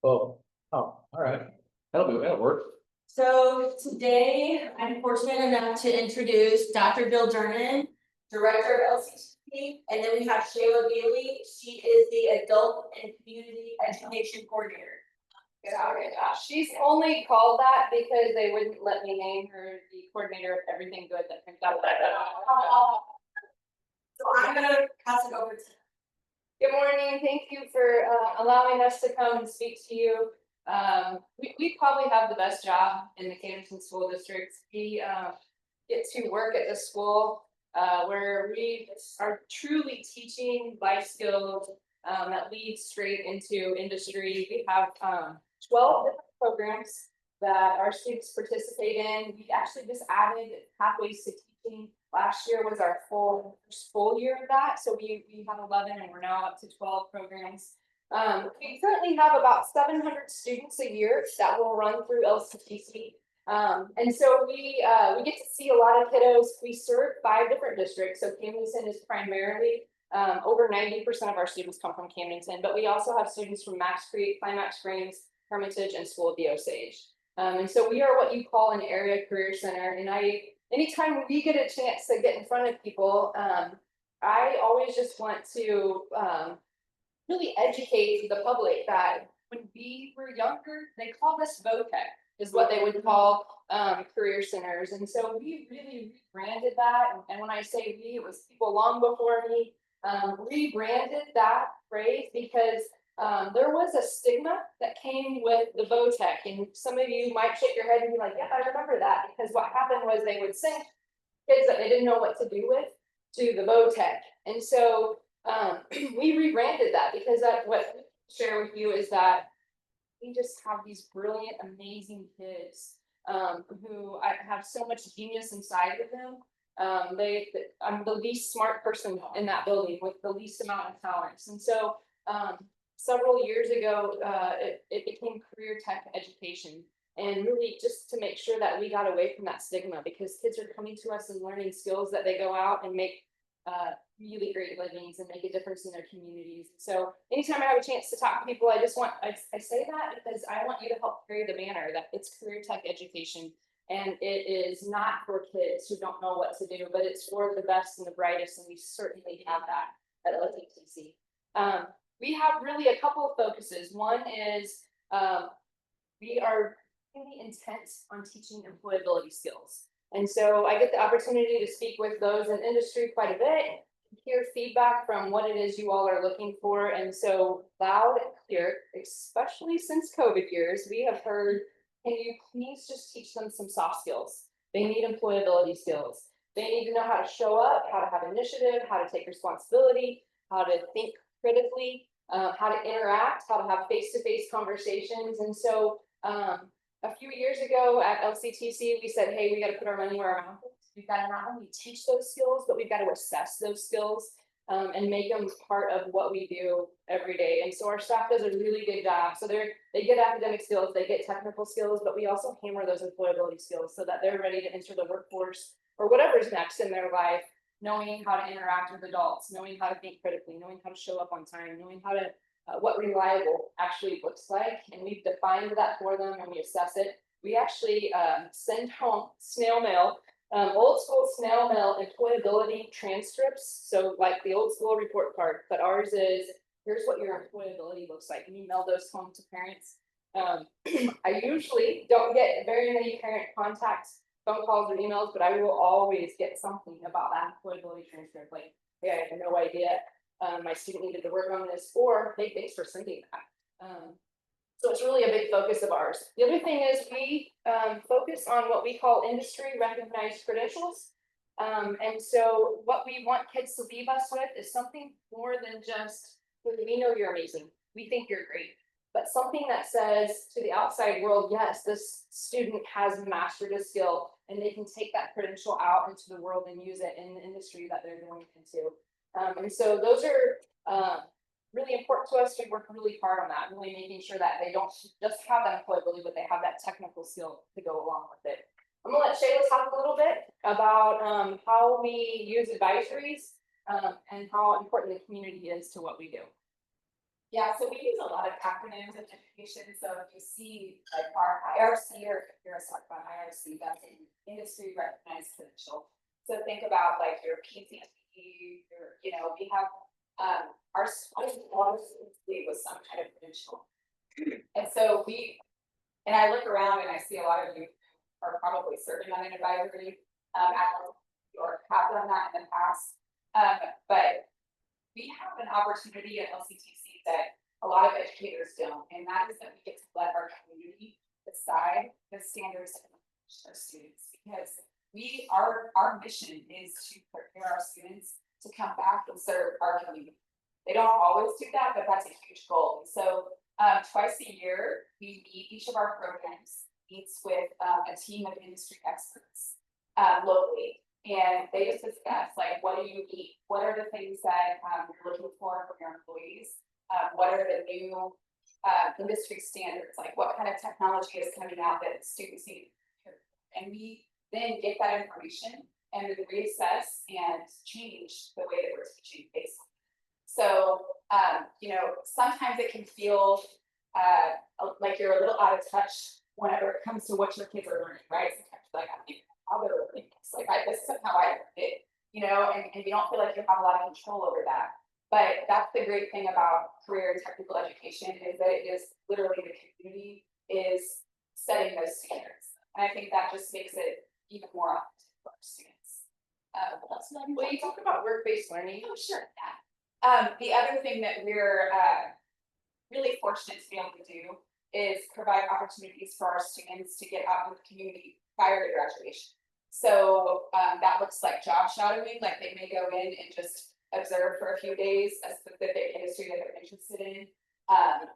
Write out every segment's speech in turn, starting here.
Oh, all right. That'll work. So today, I'm fortunate enough to introduce Dr. Bill Dernan, Director of LCTC, and then we have Shayla Bailey. She is the Adult and Community Education Coordinator. Sorry, she's only called that because they wouldn't let me name her the coordinator of everything good that comes out of that. So I'm gonna pass it over to. Good morning. Thank you for allowing us to come and speak to you. We probably have the best job in the Camdenton School District. We get to work at the school where we are truly teaching life skills that lead straight into industry. We have 12 different programs that our students participate in. We actually just added pathways to teaching. Last year was our full year of that. So we have 11 and we're now up to 12 programs. We currently have about 700 students a year that will run through LCTC. And so we get to see a lot of kiddos. We serve 5 different districts. So Camdenton is primarily over 90% of our students come from Camdenton, but we also have students from Macks Creek, Climax Springs, Hermitage, and School of the Osage. And so we are what you call an area career center. And anytime we get a chance to get in front of people, I always just want to really educate the public that when we were younger, they called us VOTEC, is what they would call career centers. And so we really rebranded that. And when I say we, it was people long before me, rebranded that phrase because there was a stigma that came with the VOTEC. And some of you might shake your head and be like, yeah, I remember that. Because what happened was they would send kids that they didn't know what to do with to the VOTEC. And so we rebranded that because that what we share with you is that we just have these brilliant, amazing kids who have so much genius inside of them. I'm the least smart person in that building with the least amount of talents. And so several years ago, it became career tech education. And really just to make sure that we got away from that stigma because kids are coming to us and learning skills that they go out and make really great livings and make a difference in their communities. So anytime I have a chance to talk to people, I say that because I want you to help carry the banner that it's career tech education. And it is not for kids who don't know what to do, but it's for the best and the brightest. And we certainly have that at LCTC. We have really a couple of focuses. One is we are really intense on teaching employability skills. And so I get the opportunity to speak with those in industry quite a bit, hear feedback from what it is you all are looking for. And so loud and clear, especially since COVID years, we have heard, can you please just teach them some soft skills? They need employability skills. They need to know how to show up, how to have initiative, how to take responsibility, how to think critically, how to interact, how to have face-to-face conversations. And so a few years ago at LCTC, we said, hey, we got to put our money where our mouth is. We've got to not only teach those skills, but we've got to assess those skills and make them part of what we do every day. And so our staff does a really good job. So they get academic skills, they get technical skills, but we also hammer those employability skills so that they're ready to enter the workforce or whatever's next in their life, knowing how to interact with adults, knowing how to think critically, knowing how to show up on time, knowing how to what reliable actually looks like. And we've defined that for them and we assess it. We actually send home snail mail, old school snail mail employability transcripts. So like the old school report card, but ours is, here's what your employability looks like. And you mail those home to parents. I usually don't get very many parent contacts, phone calls or emails, but I will always get something about that employability transcript. Like, hey, I have no idea. My student needed to work on this, or hey, thanks for sending that. So it's really a big focus of ours. The other thing is we focus on what we call industry recognized credentials. And so what we want kids to leave us with is something more than just, we know you're amazing, we think you're great, but something that says to the outside world, yes, this student has mastered a skill and they can take that credential out into the world and use it in the industry that they're going into. And so those are really important to us. We work really hard on that, really making sure that they don't just have that employability, but they have that technical skill to go along with it. I'm gonna let Shayla talk a little bit about how we use advisories and how important the community is to what we do. Yeah, so we use a lot of acronyms in education, so if you see like our IRC, or if you're talking about IRC, that's an industry recognized credential. So think about like your PCT, your, we have, our lead was some kind of credential. And so and I look around and I see a lot of you are probably serving on an advisory, or have done that in the past. But we have an opportunity at LCTC that a lot of educators don't, and that is that we get to let our community decide the standards of our students, because our mission is to prepare our students to come back and serve our community. They don't always do that, but that's a huge goal. So twice a year, we meet, each of our programs meets with a team of industry experts locally. And they just discuss, like, what do you eat? What are the things that you're looking for from your employees? What are the new industry standards? Like, what kind of technology is coming out that students need? And we then get that information and we reassess and change the way that we're teaching based on it. So, sometimes it can feel like you're a little out of touch whenever it comes to what your kids are learning, right? Sometimes you're like, I think how they're learning this. Like, this is how I learned it, and you don't feel like you have a lot of control over that. But that's the great thing about career and technical education, is that it is literally the community is setting those standards. And I think that just makes it even more authentic for our students. Well, you talk about work-based learning. Oh, sure. The other thing that we're really fortunate to be able to do is provide opportunities for our students to get out in the community prior to graduation. So that looks like job shadowing, like they may go in and just observe for a few days a specific industry that they're interested in.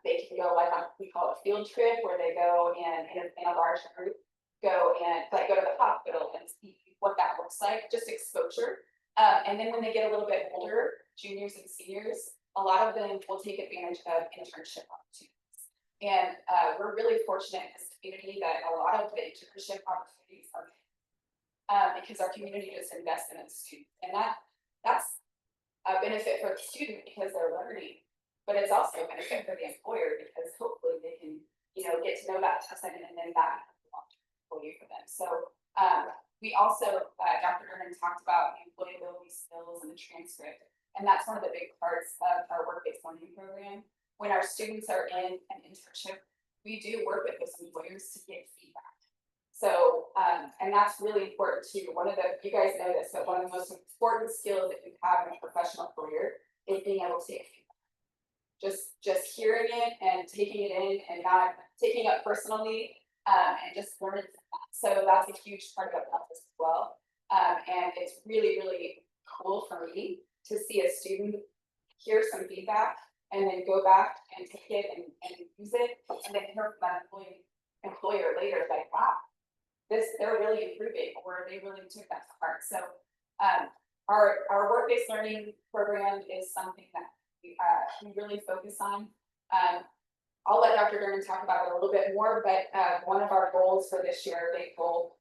They can go like on, we call it a field trip, where they go in a large group, go to the hospital and see what that looks like, just exposure. And then when they get a little bit older, juniors and seniors, a lot of them will take advantage of internship opportunities. And we're really fortunate in this community that a lot of the internship opportunities are because our community just invests in its students, and that's a benefit for the student because they're learning, but it's also a benefit for the employer because hopefully they can, get to know that person and then that employee for them. So we also, Dr. Durden talked about the employability skills and the transcript, and that's one of the big parts of our work-based learning program. When our students are in an internship, we do work with those employers to get feedback. So, and that's really important too. You guys know this, but one of the most important skills that you have in a professional career is being able to take feedback. Just hearing it and taking it in and not taking it personally, and just learning from that. So that's a huge part of this as well. And it's really, really cool for me to see a student hear some feedback and then go back and take it and use it, and then hear from that employer later, like, wow, they're really improving, or they really took that to heart. So our work-based learning program is something that we really focus on. I'll let Dr. Durden talk about it a little bit more, but one of our goals for this year, a big goal,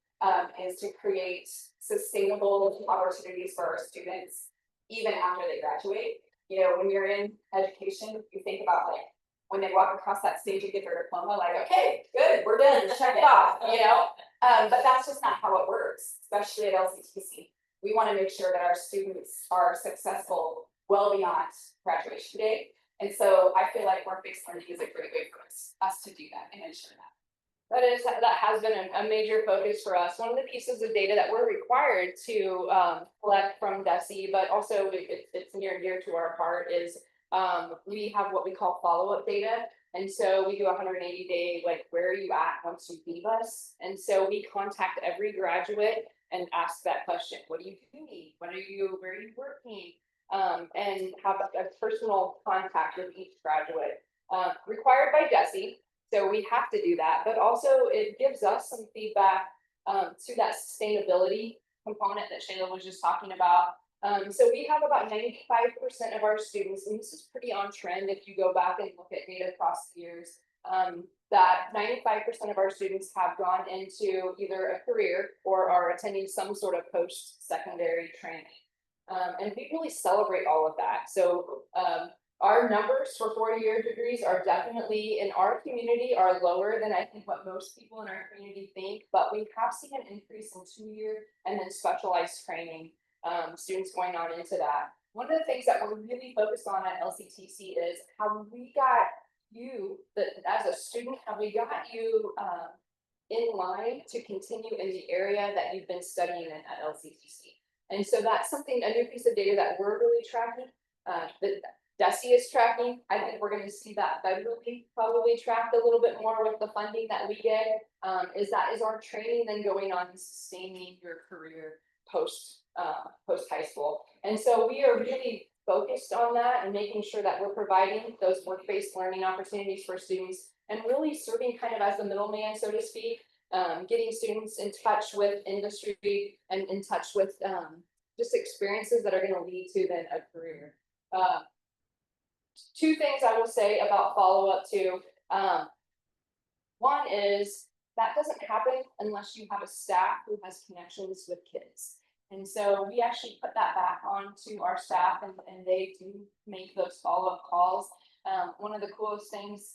is to create sustainable opportunities for our students even after they graduate. When you're in education, you think about like when they walk across that stage and get their diploma, like, okay, good, we're done, check it off, but that's just not how it works, especially at LCTC. We want to make sure that our students are successful well beyond graduation day. And so I feel like work-based learning is a great way for us to do that and ensure that. That has been a major focus for us. One of the pieces of data that we're required to collect from DESE, but also it's near and dear to our heart, is we have what we call follow-up data. And so we do 180-day, like, where are you at once you leave us? And so we contact every graduate and ask that question: what do you doing? Where are you working? And have a personal contact with each graduate, required by DESE. So we have to do that, but also it gives us some feedback to that sustainability component that Shayla was just talking about. So we have about 95% of our students, and this is pretty on trend if you go back and look at data across the years, that 95% of our students have gone into either a career or are attending some sort of post-secondary training. And we really celebrate all of that. So Our numbers for 4-year degrees are definitely in our community are lower than I think what most people in our community think, but we have seen an increase in 2-year and then specialized training, students going on into that. One of the things that we're really focused on at LCTC is how we got you, as a student, how we got you in line to continue in the area that you've been studying in at LCTC. And so that's something, a new piece of data that we're really tracking, that DESE is tracking. I think we're gonna see that federally probably tracked a little bit more with the funding that we get. Is our training then going on and sustaining your career post high school? And so we are really focused on that and making sure that we're providing those work-based learning opportunities for students and really serving kind of as the middleman, so to speak, getting students in touch with industry and in touch with just experiences that are going to lead to then a career. Two things I will say about follow-up to. One is that doesn't happen unless you have a staff who has connections with kids. And so we actually put that back onto our staff and they do make those follow-up calls. One of the coolest things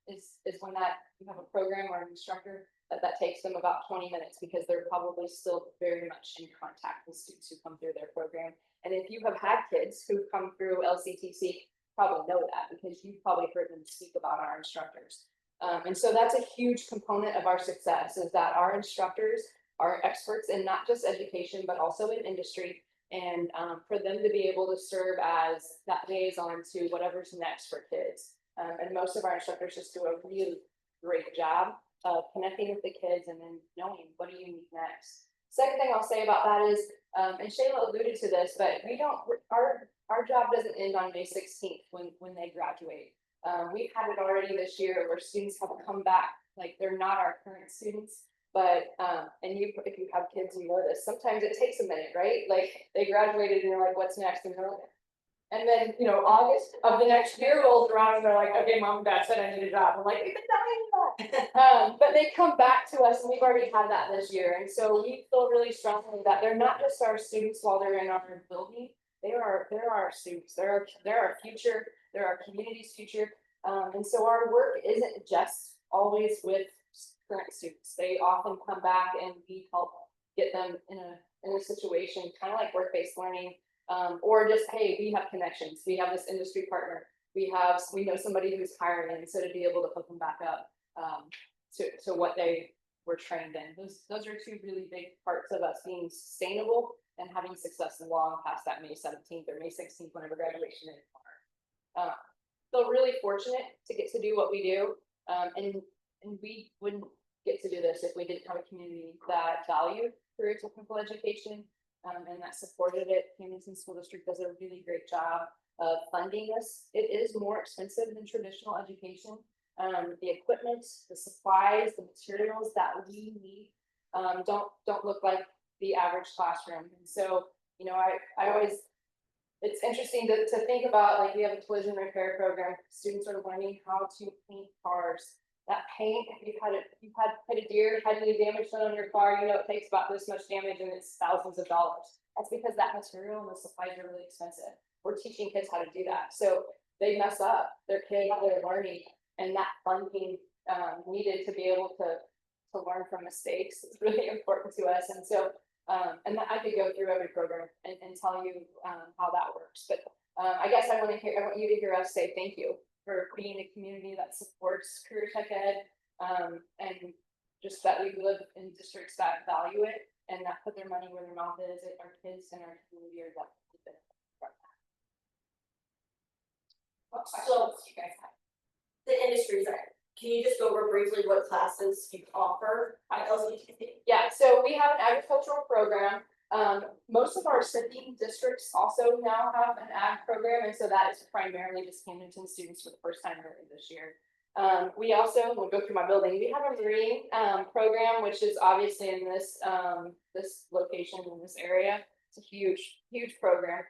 is when you have a program or an instructor that takes them about 20 minutes because they're probably still very much in contact with students who come through their program. And if you have had kids who've come through LCTC, probably know that because you've probably heard them speak about our instructors. And so that's a huge component of our success is that our instructors are experts in not just education, but also in industry. And for them to be able to serve as that liaison to whatever's next for kids. And most of our instructors just do a really great job of connecting with the kids and then knowing what do you need next. Second thing I'll say about that is, and Shayla alluded to this, but our job doesn't end on May 16th when they graduate. We've had it already this year where students have come back, like they're not our current students, but, and if you have kids, you know this, sometimes it takes a minute, right? Like they graduated and you're like, what's next? And then, August of the next year rolls around and they're like, okay, mom and dad said I need a job. I'm like, we've been dying for that. But they come back to us and we've already had that this year. And so we feel really strongly that they're not just our students while they're in our building. They're our students. They're our future. They're our community's future. And so our work isn't just always with current students. They often come back and we help get them in a situation kind of like work-based learning, or just, hey, we have connections. We have this industry partner. We know somebody who's hiring, and so to be able to hook them back up to what they were trained in. Those are two really big parts of us being sustainable and having success long past that May 17th or May 16th, whenever graduation is. So really fortunate to get to do what we do. And we wouldn't get to do this if we didn't have a community that valued career technical education and that supported it. Camdenton School District does a really great job of funding this. It is more expensive than traditional education. The equipment, the supplies, the materials that we need don't look like the average classroom. And so, I always, it's interesting to think about, like we have a collision repair program. Students are learning how to paint cars. That paint, if you've had hit a deer, had any damage done on your car, it takes about this much damage and it's thousands of dollars. That's because that material and the supplies are really expensive. We're teaching kids how to do that. So they mess up, their kids, they're learning, and that funding needed to be able to learn from mistakes is really important to us. And so, and I could go through every program and tell you how that works. But I guess I want you to hear us say thank you for being a community that supports career tech ed, and just that we live in districts that value it and that put their money where their mouth is. Our kids and our community are definitely benefiting from that. What questions do you guys have? The industry side. Can you just go over briefly what classes you offer at LCTC? Yeah, so we have an agricultural program. Most of our sibling districts also now have an ag program, and so that is primarily just Camdenton students for the first time really this year. We also, we'll go through my building, we have a marine program, which is obviously in this location, in this area. It's a huge program.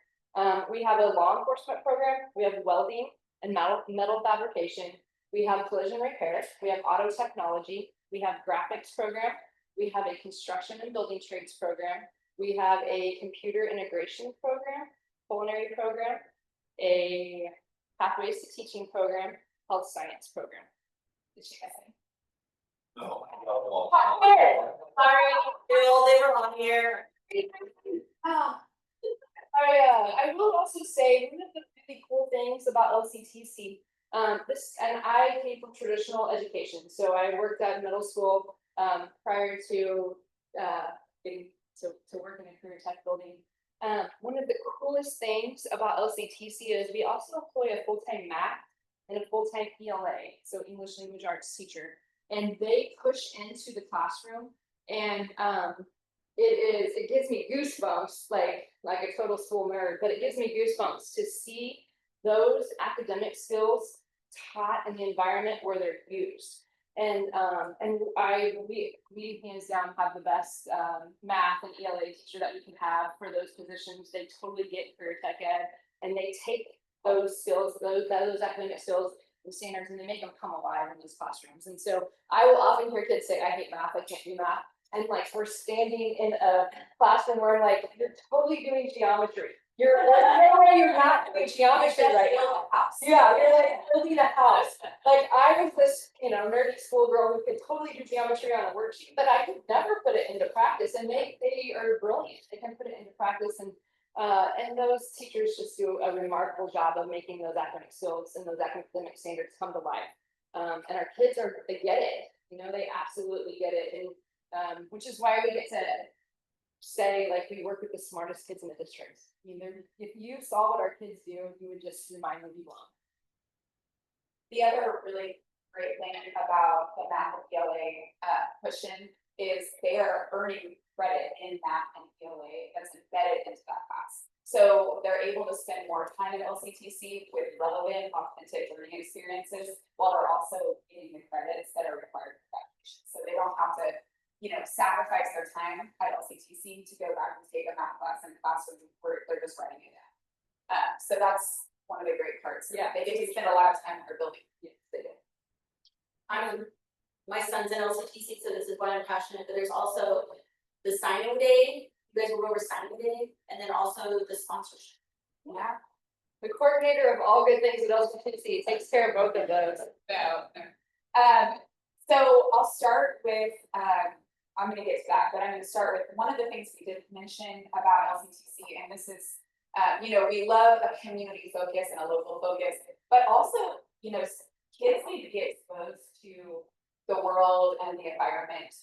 We have a law enforcement program, we have welding and metal fabrication, we have collision repair, we have auto technology, we have graphics program, we have a construction and building trades program, we have a computer integration program, culinary program, a Pathways to Teaching program, health science program. Did you guys say? Sorry, Bill, they were on here. I will also say, one of the really cool things about LCTC, and I came from traditional education, so I worked at middle school, prior to, getting to work in a career tech building. One of the coolest things about LCTC is we also employ a full-time math and a full-time ELA, so English Language Arts teacher, and they push into the classroom, and it gives me goosebumps, like a total school nerd, but it gives me goosebumps to see those academic skills taught in the environment where they're used. And we hands down have the best math and ELA teacher that we can have for those positions. They totally get career tech ed, and they take those skills, those academic skills and standards, and they make them come alive in these classrooms. And so I will often hear kids say, "I hate math, I can't do math." And like, we're standing in a classroom where like, you're totally doing geometry. You're not doing geometry right now. Yeah, you're like building a house. Like, I was this, nerdy schoolgirl who could totally do geometry on a worksheet, but I could never put it into practice. And they are brilliant. They can put it into practice, and those teachers just do a remarkable job of making those academic skills and those academic standards come to life. And our kids they get it. They absolutely get it, and which is why we get to say, like, we work with the smartest kids in the district. I mean, if you saw what our kids do, you would just remind them you belong. The other really great thing about the math and ELA push-in is they are earning credit in math and ELA that's embedded into that class. So they're able to spend more time at LCTC with relevant, authentic learning experiences, while they're also getting the credits that are required for graduation. So they don't have to, sacrifice their time at LCTC to go back and take a math class in a classroom where they're just writing it down. So that's one of the great parts. Yeah, they get to spend a lot of time in their building. Yes, they do. My son's in LCTC, so this is why I'm passionate, but there's also the signing day. You guys will go over signing day, and then also the sponsorship. Yeah. The coordinator of all good things at LCTC takes care of both of those. So I'll start with, I'm going to get to that, but I'm going to start with one of the things we did mention about LCTC, and this is, we love a community focus and a local focus, but also, kids need to get exposed to the world and the environment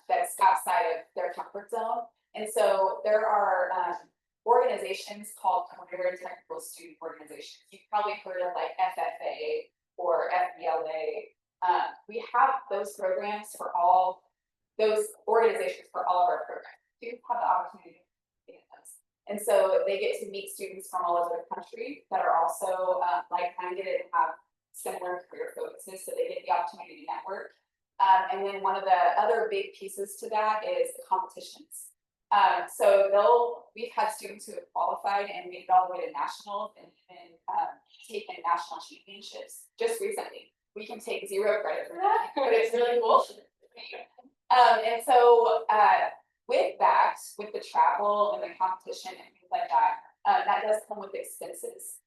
that's outside of their comfort zone. And so there are organizations called Career and Technical Student Organizations. You've probably heard of like FFA or FBLA. We have those programs for all those organizations for all of our programs. Students have the opportunity to get those. And so they get to meet students from all over the country that are also like-minded and have similar career focuses, so they get the opportunity to network. And then one of the other big pieces to that is the competitions. So we've had students who have qualified and made it all the way to nationals and taken national championships just recently. We can take 0 credit for that, but it's really cool. And so with that, with the travel and the competition and things like that, that does come with expenses,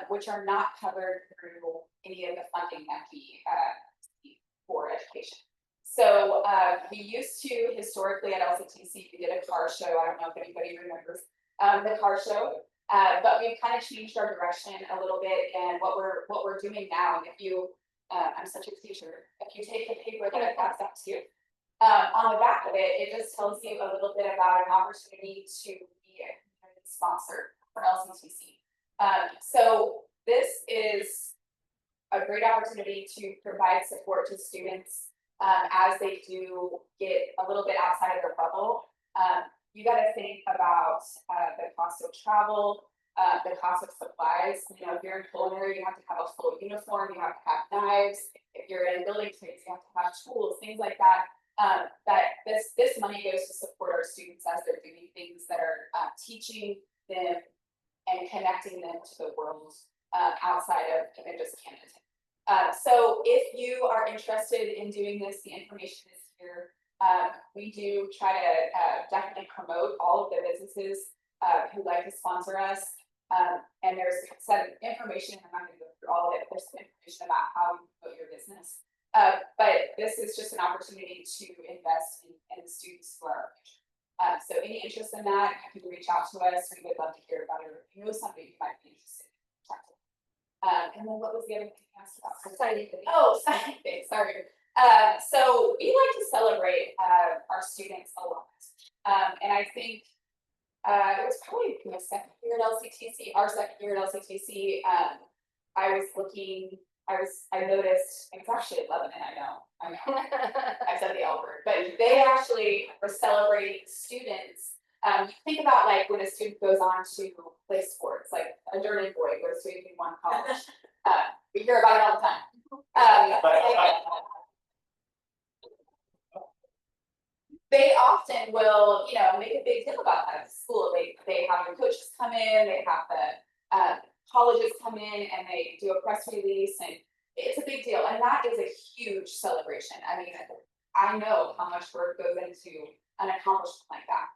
which are not covered through any of the funding that we see for education. So we used to historically at LCTC, we did a car show. I don't know if anybody remembers the car show, but we've kind of changed our direction a little bit. And what we're doing now, and if you, I'm such a teacher, if you take the paper that I passed out to you, on the back of it, it just tells you a little bit about an opportunity to be a community sponsor for LCTC. So this is a great opportunity to provide support to students as they do get a little bit outside of their bubble. You got to think about the cost of travel, the cost of supplies. If you're in culinary, you have to have a full uniform, you have to have knives. If you're in building trades, you have to have tools, things like that. That this money goes to support our students as they're doing things that are teaching them and connecting them to the world outside of just Camdenton. So if you are interested in doing this, the information is here. We do try to definitely promote all of the businesses who like to sponsor us. And there's a set of information, I'm not going to go through there's some information about how you promote your business. But this is just an opportunity to invest in the students for our future. So any interest in that, you can reach out to us. We would love to hear about it. If you know somebody who might be interested. And then what was the other thing you asked about? Exciting. Oh, signing thing, sorry. So we like to celebrate our students a lot. And I think it was probably my second year at LCTC, our second year at LCTC. I noticed, it's actually 11, I know. I said the L word, but they actually were celebrating students. You think about like when a student goes on to play sports, like a Durham boy goes to one college. We hear about it all the time. They often will, make a big deal about that at school. They have the coaches come in, they have the colleges come in, and they do a press release, and it's a big deal. And that is a huge celebration. I mean, I know how much work goes into an accomplishment like that.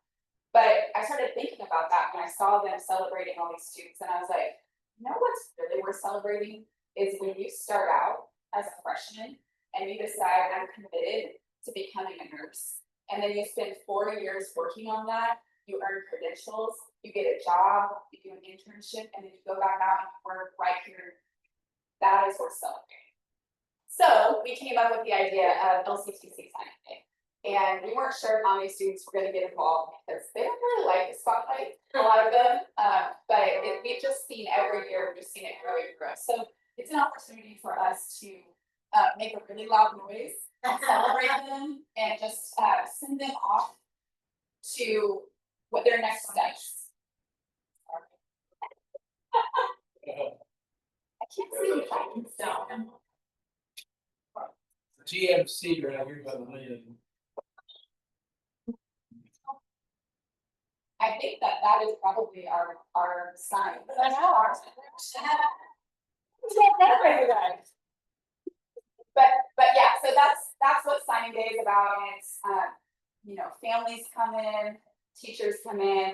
But I started thinking about that when I saw them celebrating all these students, and I was like, what's really worth celebrating is when you start out as a freshman and you decide I'm committed to becoming a nurse. And then you spend 4 years working on that, you earn credentials, you get a job, you do an internship, and then you go back out and work right here. That is worth celebrating. So we came up with the idea of LCTC signing day. And we weren't sure how many students were going to get involved because they don't really like the spotlight, a lot of them. But we've just seen every year, we've just seen it grow and grow. So it's an opportunity for us to make a really loud noise, celebrate them, and just send them off to what their next steps. I can't see the buttons down. GMC right here by the lid. I think that is probably our sign. I know. But yeah, so that's what signing day is about. And it's families come in, teachers come in.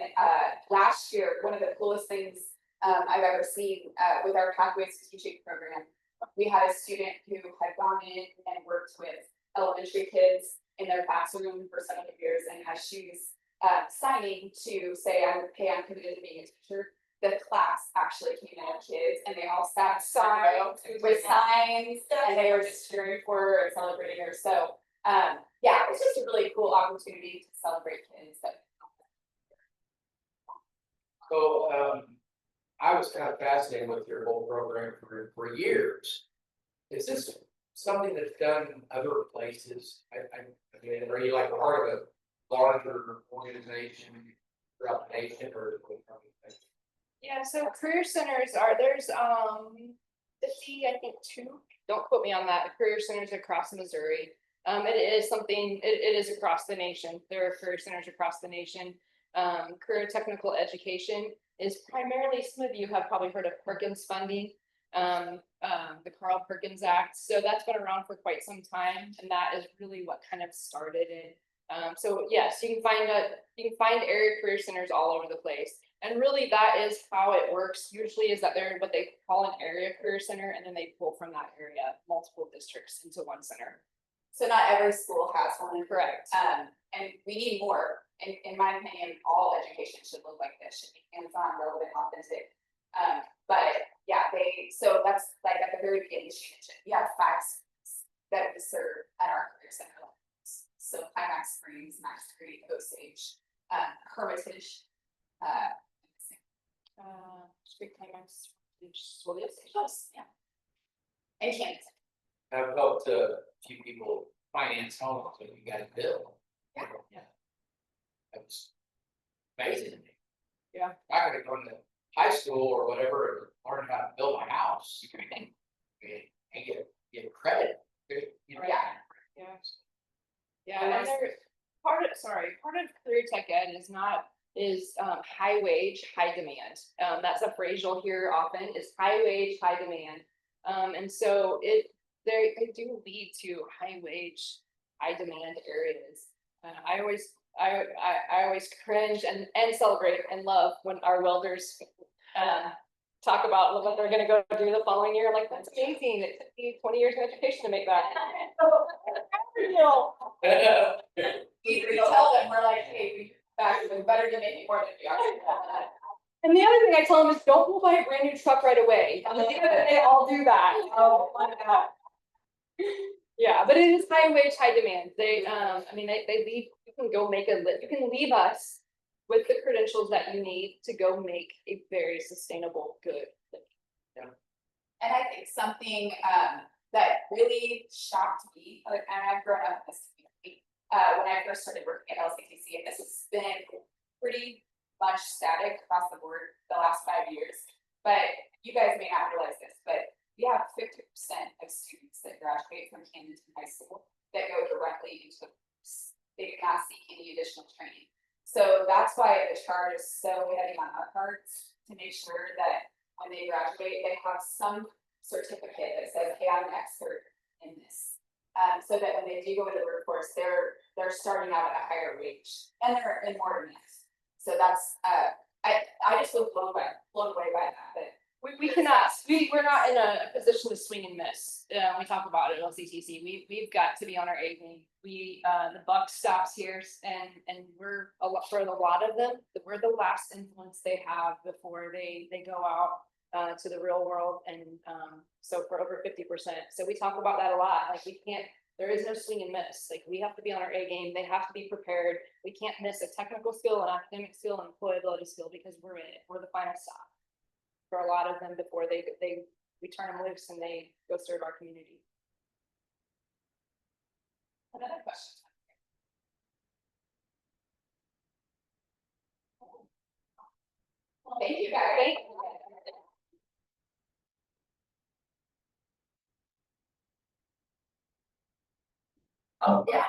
Last year, one of the coolest things I've ever seen with our Pathways to Teaching program, we had a student who had gone in and worked with elementary kids in their classroom for several years, and as she's signing to say, I'm committed to being a teacher, the class actually came in with kids, and they all sat with signs, and they were just cheering for her and celebrating her. So yeah, it's just a really cool opportunity to celebrate kids. So, I was kind of fascinated with your whole program for years. Is this something that's done in other places? I mean, are you like part of a larger organization throughout the nation, or? Yeah, so career centers there's 50, I think 2, don't quote me on that, career centers across Missouri. It is something, it is across the nation. There are career centers across the nation. Career technical education is primarily, some of you have probably heard of Perkins funding, the Carl Perkins Act. So that's been around for quite some time, and that is really what kind of started it. So yes, you can find area career centers all over the place. And really that is how it works. Usually is that they're what they call an area career center, and then they pull from that area multiple districts into one center. So not every school has one. Correct. And we need more. In my opinion, all education should look like this, should be hands-on, relevant, authentic. But yeah, so that's like at the very beginning, you have 5 schools that we serve at our career center. So Climax Springs, Macks Creek, Osage, Hermitage, Climax, yeah, and Camdenton. I've helped a few people finance homes when you guys build. Yeah. That's amazing to me. Yeah. I could have gone to high school or whatever and learned how to build my house. And get credit. Yeah. Yeah, and part of career tech ed is high wage, high demand. That's a phrase you'll hear often, is high wage, high demand. And so they do lead to high wage, high demand areas. I always cringe and celebrate and love when our welders talk about what they're gonna go do the following year, like, that's amazing, it took me 20 years of education to make that. We tell them, we're like, hey, we back, it's better to make it more than we are. And the other thing I tell them is don't go buy a brand new truck right away. They all do that. Oh, my God. Yeah, but it is high wage, high demand. They, I mean, they leave, you can go make you can leave us with the credentials that you need to go make a very sustainable, good living. And I think something that really shocked me, like, and I've grown up in this community, when I first started working at LCTC, and this has been pretty much static across the board the last 5 years. But you guys may not realize this, but we have 50% of students that graduate from Camdenton High School that go directly into the workforce. They do not seek any additional training. So that's why the charge is so heavy on our parts to make sure that when they graduate, they have some certificate that says, hey, I'm an expert in this. So that when they do go into the workforce, they're starting out at a higher wage and they're in more demand. So that's I just feel blown away by that. But we're not in a position to swing and miss. We talk about it at LCTC. We've got to be on our A game. The buck stops here, and we're for a lot of them, we're the last influence they have before they go out to the real world. And so for over 50%. So we talk about that a lot. Like there is no swing and miss. Like we have to be on our A game. They have to be prepared. We can't miss a technical skill, an academic skill, and employability skill because we're in it. We're the final stop for a lot of them before we turn them loose and they go serve our community. another question. Thank you, guys. Thank you. Oh, yeah.